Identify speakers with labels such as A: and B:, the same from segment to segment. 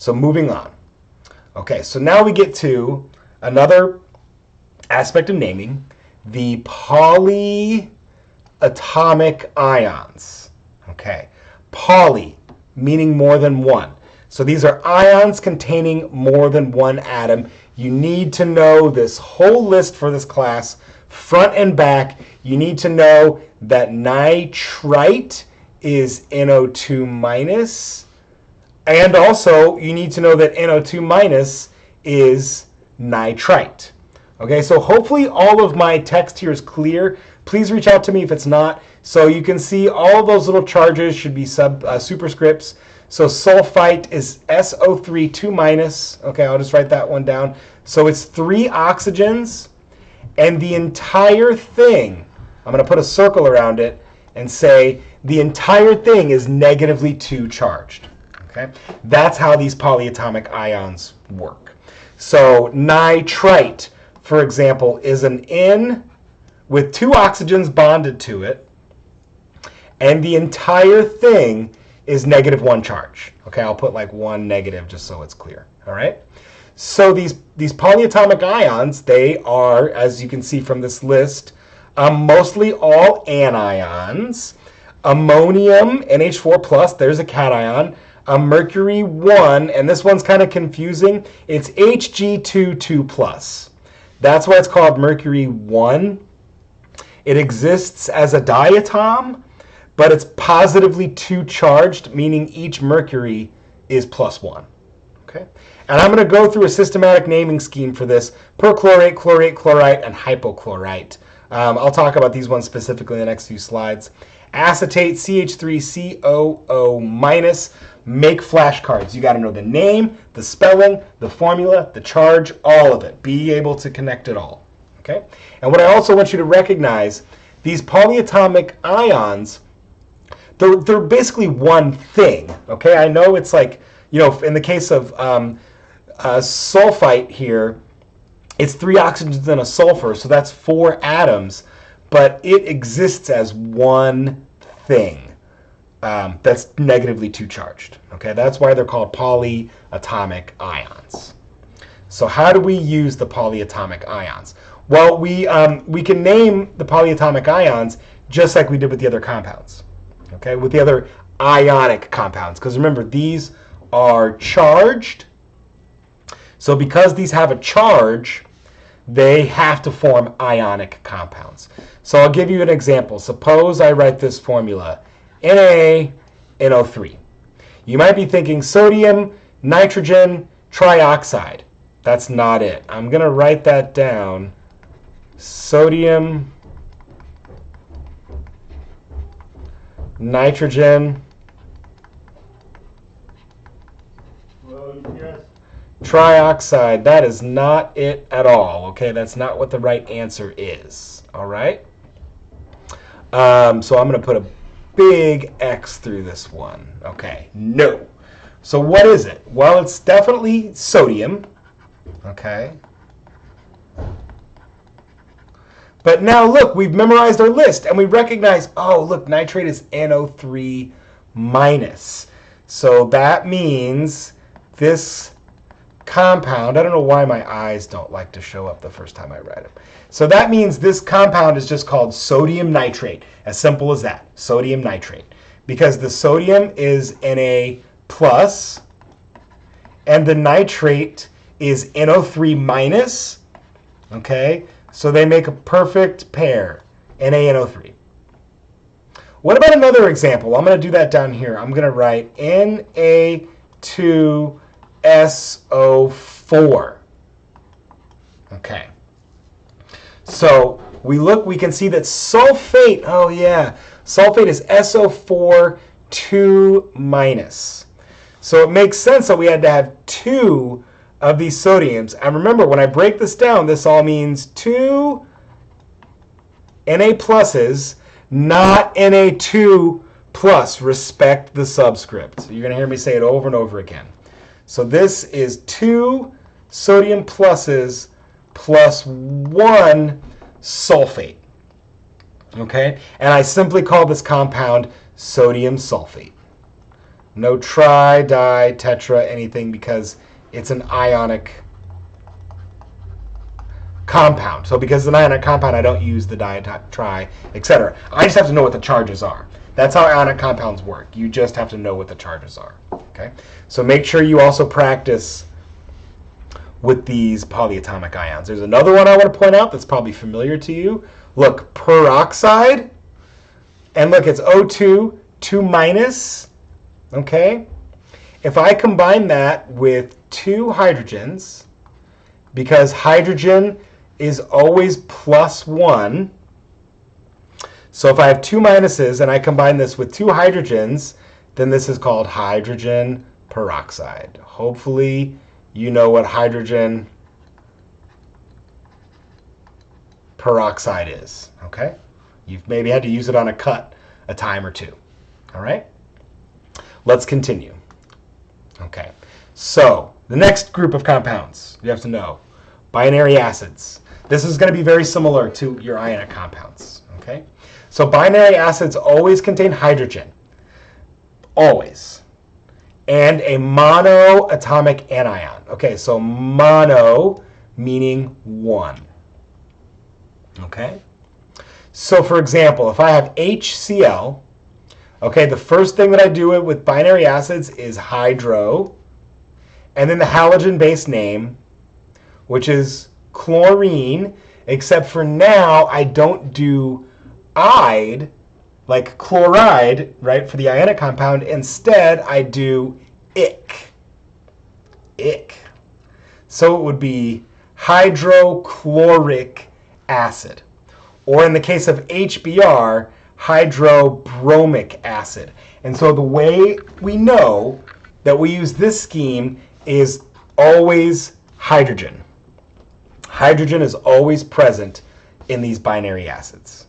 A: So moving on. Okay, so now we get to another aspect of naming, the polyatomic ions. Okay, poly meaning more than one. So these are ions containing more than one atom. You need to know this whole list for this class, front and back. You need to know that nitrite is NO2 minus. And also, you need to know that NO2 minus is nitrite. Okay, so hopefully all of my text here is clear. Please reach out to me if it's not. So you can see all of those little charges should be superscripts. So sulfite is SO3 2 minus. Okay, I'll just write that one down. So it's 3 oxygens, and the entire thing, I'm going to put a circle around it and say the entire thing is negatively 2 charged. Okay, that's how these polyatomic ions work. So nitrite, for example, is an N with 2 oxygens bonded to it, and the entire thing is -1 charge. Okay, I'll put like 1 negative just so it's clear. All right. So these polyatomic ions, they are, as you can see from this list, mostly all anions. Ammonium, NH4 plus, there's a cation. Mercury 1, and this one's kind of confusing. It's Hg2 2 plus. That's why it's called Mercury 1. It exists as a diatom, but it's positively 2 charged, meaning each mercury is +1. Okay? And I'm going to go through a systematic naming scheme for this: perchlorate, chlorate, chlorite, and hypochlorite. I'll talk about these ones specifically in the next few slides. Acetate, CH3COO minus. Make flashcards. You got to know the name, the spelling, the formula, the charge, all of it. Be able to connect it all. Okay? And what I also want you to recognize, these polyatomic ions, they're basically one thing. Okay? I know it's like, you know, in the case of sulfite here, it's 3 oxygens and a sulfur, so that's 4 atoms, but it exists as one thing. That's negatively 2 charged. Okay, that's why they're called polyatomic ions. So how do we use the polyatomic ions? Well, we can name the polyatomic ions just like we did with the other compounds. Okay, with the other ionic compounds, because remember, these are charged. So because these have a charge, they have to form ionic compounds. So I'll give you an example. Suppose I write this formula: NaNO3. You might be thinking sodium, nitrogen, trioxide. That's not it. I'm going to write that down. Sodium, nitrogen, trioxide. That is not it at all. Okay, that's not what the right answer is. All right. So I'm going to put a big X through this one. Okay, no. So what is it? Well, it's definitely sodium. Okay. But now look, we've memorized our list and we recognize, oh, look, nitrate is NO3 minus. So that means this compound, I don't know why my eyes don't like to show up the first time I write them. So that means this compound is just called sodium nitrate. As simple as that, sodium nitrate. Because the sodium is Na plus and the nitrate is NO3 minus. Okay, so they make a perfect pair, NaNO3. What about another example? I'm going to do that down here. I'm going to write Na2SO4. Okay. So we can see that sulfate, oh yeah, sulfate is SO4 2 minus. So it makes sense that we had to have 2 of these sodiums. And remember, when I break this down, this all means 2 Na pluses, not Na2 plus. Respect the subscript. You're going to hear me say it over and over again. So this is 2 sodium pluses plus 1 sulfate. Okay? And I simply call this compound sodium sulfate. No tri, di, tetra, anything, because it's an ionic compound. So because it's an ionic compound, I don't use the di, tri, etc. I just have to know what the charges are. That's how ionic compounds work. You just have to know what the charges are. Okay. So make sure you also practice with these polyatomic ions. There's another one I want to point out that's probably familiar to you. Look, peroxide, and look, it's O2, 2 minus. Okay. If I combine that with 2 hydrogens, because hydrogen is always plus 1. So if I have 2 minuses and I combine this with 2 hydrogens, then this is called hydrogen peroxide. Hopefully you know what hydrogen peroxide is. Okay? You've maybe had to use it on a cut a time or two. All right? Let's continue. Okay. So the next group of compounds you have to know. Binary acids. This is going to be very similar to your ionic compounds. Okay? So binary acids always contain hydrogen. Always. And a monoatomic anion. Okay, so mono meaning 1. Okay? So for example, if I have HCl, okay, the first thing that I do with binary acids is hydro, and then the halogen base name, which is chlorine, except for now I don't do ide, like chloride, right, for the ionic compound. Instead, I do ic. Ic. So it would be hydrochloric acid. Or in the case of HBr, hydrobromic acid. And so the way we know that we use this scheme is always hydrogen. Hydrogen is always present in these binary acids.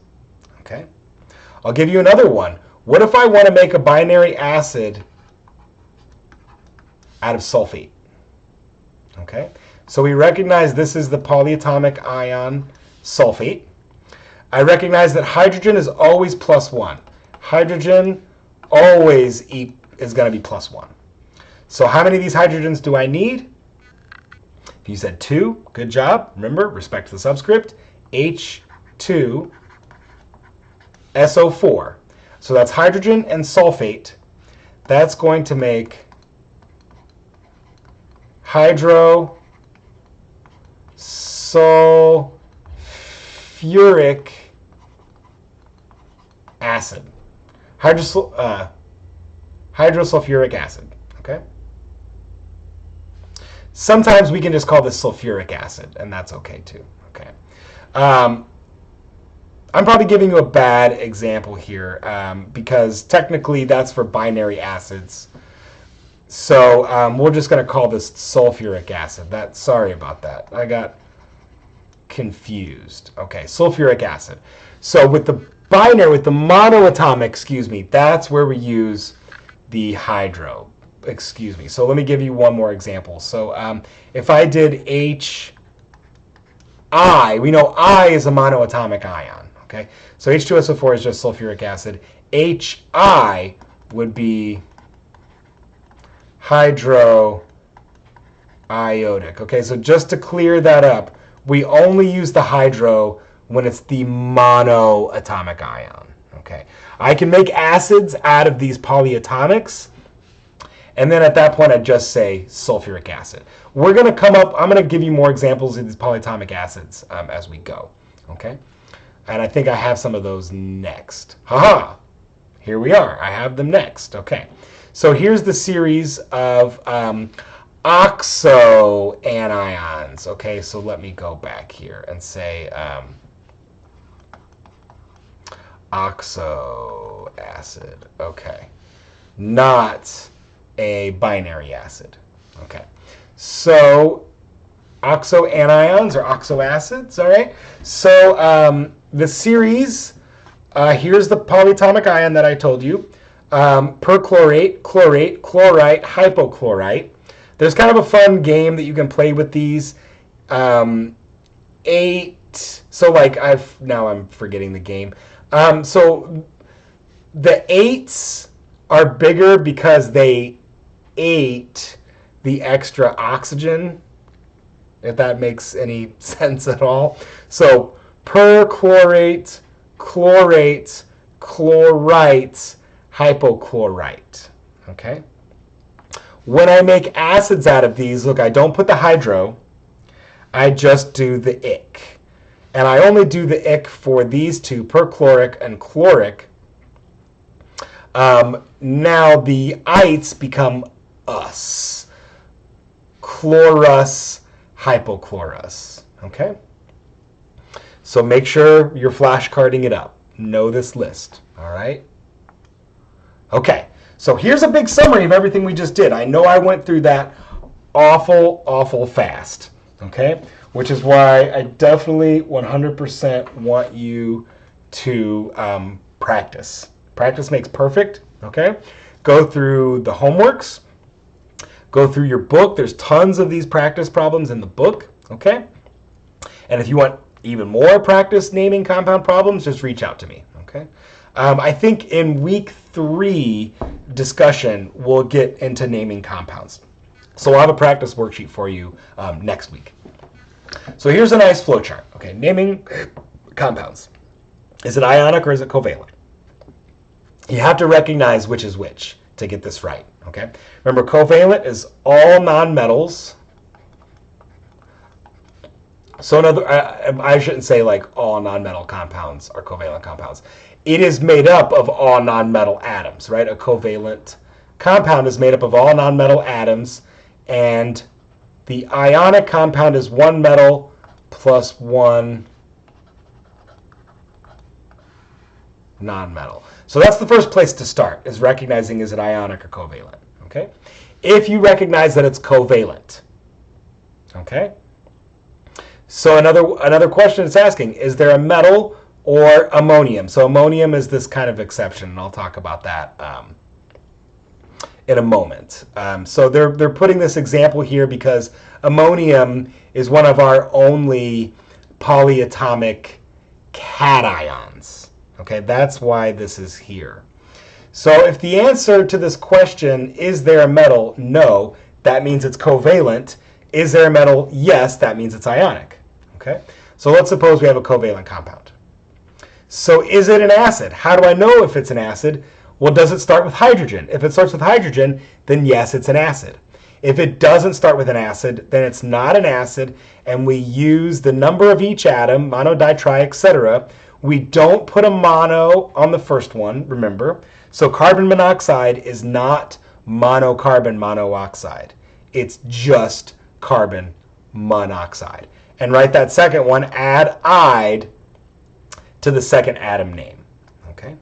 A: Okay? I'll give you another one. What if I want to make a binary acid out of sulfate? Okay? So we recognize this is the polyatomic ion sulfate. I recognize that hydrogen is always plus 1. Hydrogen always is going to be plus 1. So how many of these hydrogens do I need? If you said 2, good job. Remember, respect to the subscript. H2 SO4. So that's hydrogen and sulfate. That's going to make hydrosulfuric acid. Hydrosulfuric acid. Okay? Sometimes we can just call this sulfuric acid, and that's okay too. Okay. I'm probably giving you a bad example here because technically that's for binary acids. So we're just going to call this sulfuric acid. Sorry about that. I got confused. Okay, sulfuric acid. So with the binary, with the monoatomic, that's where we use the hydro. So let me give you one more example. So if I did HI, we know I is a monoatomic ion. Okay, so H2SO4 is just sulfuric acid. HI would be hydroiodic. Okay, so just to clear that up, we only use the hydro when it's the monoatomic ion. Okay, I can make acids out of these polyatomics, and then at that point I just say sulfuric acid. We're going to come up, I'm going to give you more examples of these polyatomic acids as we go. Okay, and I think I have some of those next. Haha, here we are. I have them next. Okay, so here's the series of oxoanions. Okay, so let me go back here and say oxo acid. Okay, not a binary acid. Okay, so oxoanions or oxoacids. All right, so the series, here's the polyatomic ion that I told you. Perchlorate, chlorate, chlorite, hypochlorite. There's kind of a fun game that you can play with these. So like now I'm forgetting the game. So the 8s are bigger because they ate the extra oxygen, if that makes any sense at all. So perchlorate, chlorate, chlorite, hypochlorite. Okay? When I make acids out of these, look, I don't put the hydro, I just do the ic. And I only do the ic for these two, perchloric and chloric. Now the ites become us. Chlorus, hypochlorus. Okay? So make sure you're flashcarding it up. Know this list. All right? Okay. So here's a big summary of everything we just did. I know I went through that awful fast. Okay? Which is why I definitely 100% want you to practice. Practice makes perfect. Okay? Go through the homeworks. Go through your book. There's tons of these practice problems in the book. Okay? And if you want even more practice naming compound problems, just reach out to me. Okay? I think in week 3 discussion, we'll get into naming compounds. So I'll have a practice worksheet for you next week. So here's a nice flowchart. Okay, naming compounds. Is it ionic or is it covalent? You have to recognize which is which to get this right. Okay. Remember, covalent is all nonmetals. So I shouldn't say like all nonmetal compounds are covalent compounds. It is made up of all nonmetal atoms, right? A covalent compound is made up of all nonmetal atoms, and the ionic compound is one metal plus one nonmetal. So that's the first place to start, is recognizing, is it ionic or covalent? Okay? If you recognize that it's covalent, okay? So another question it's asking, is there a metal or ammonium? So ammonium is this kind of exception, and I'll talk about that in a moment. So they're putting this example here because ammonium is one of our only polyatomic cations. Okay, that's why this is here. So if the answer to this question, is there a metal? No, that means it's covalent. Is there a metal? Yes, that means it's ionic. Okay, so let's suppose we have a covalent compound. So is it an acid? How do I know if it's an acid? Well, does it start with hydrogen? If it starts with hydrogen, then yes, it's an acid. If it doesn't start with an acid, then it's not an acid, and we use the number of each atom, mono, di, tri, etc. We don't put a mono on the first one, remember. So carbon monoxide is not monocarbon monoxide. It's just carbon monoxide. And write that second one, add "ide" to the second atom name. Okay?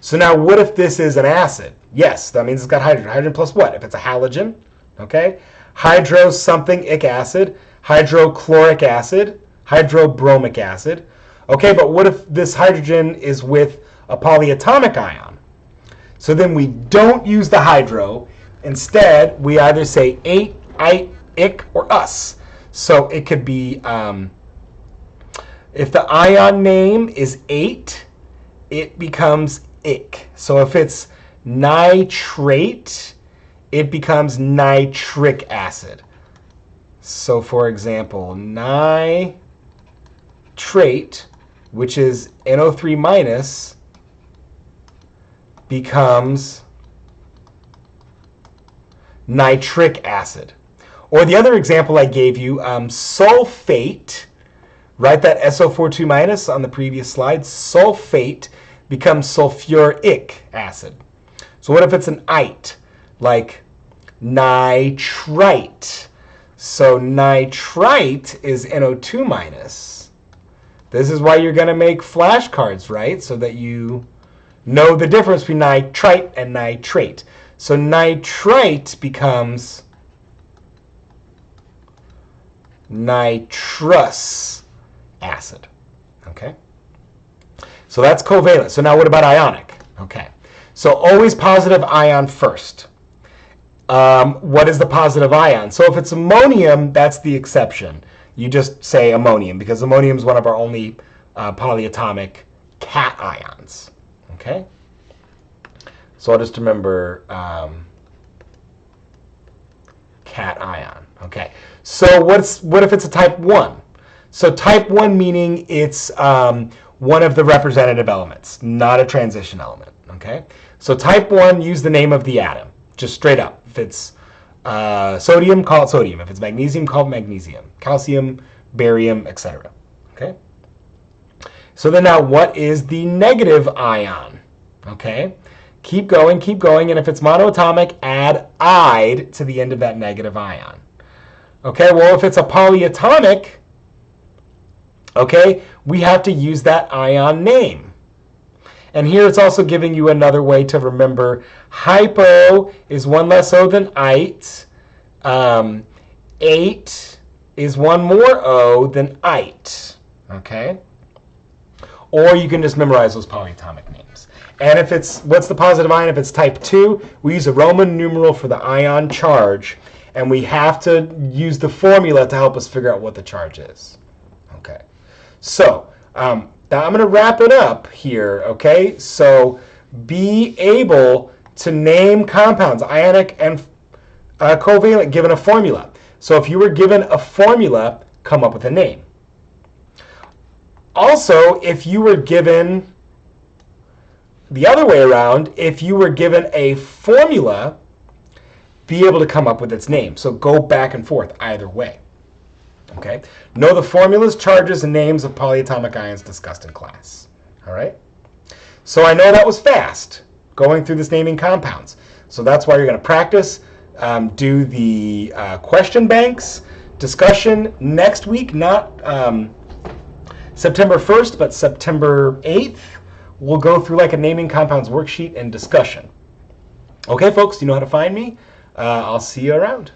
A: So now what if this is an acid? Yes, that means it's got hydrogen. Hydrogen plus what? If it's a halogen, okay? Hydro something-ic acid, hydrochloric acid, hydrobromic acid. Okay, but what if this hydrogen is with a polyatomic ion? So then we don't use the hydro. Instead, we either say ate, ite, ic, or us. So it could be, if the ion name is ate, it becomes ic. So if it's nitrate, it becomes nitric acid. So for example, nitrate, which is NO3 minus, becomes nitric acid. Or the other example I gave you, sulfate, write that SO42 minus on the previous slide, sulfate becomes sulfuric acid. So what if it's an ite, like nitrite? So nitrite is NO2 minus. This is why you're going to make flashcards, right? So that you know the difference between nitrite and nitrate. So nitrite becomes nitrous acid. Okay? So that's covalent. So now what about ionic? Okay. So always positive ion first. What is the positive ion? So if it's ammonium, that's the exception. You just say ammonium because ammonium is one of our only polyatomic cations. Okay? So I'll just remember cation. Okay. So what if it's a type 1? So type 1 meaning it's one of the representative elements, not a transition element. Okay. So type 1, use the name of the atom, just straight up. If it's sodium, call it sodium. If it's magnesium, call it magnesium. Calcium, barium, etc. Okay. So then now, what is the negative ion? Okay. Keep going, and if it's monoatomic, add "ide" to the end of that negative ion. Okay, well, if it's a polyatomic, okay, we have to use that ion name. And here it's also giving you another way to remember hypo is one less O than ite. 8 is one more O than ite. Okay? Or you can just memorize those polyatomic names. And if it's, what's the positive ion? If it's type 2, we use a Roman numeral for the ion charge. And we have to use the formula to help us figure out what the charge is. Okay. So, now I'm going to wrap it up here. Okay. So, be able to name compounds, ionic and covalent, given a formula. So, if you were given a formula, come up with a name. Also, if you were given the other way around, if you were given a formula, be able to come up with its name. So go back and forth either way. Okay? Know the formulas, charges, and names of polyatomic ions discussed in class. All right? So I know that was fast, going through this naming compounds. So that's why you're going to practice, do the question banks, discussion next week, not September 1st, but September 8th. We'll go through like a naming compounds worksheet and discussion. Okay, folks, you know how to find me. I'll see you around.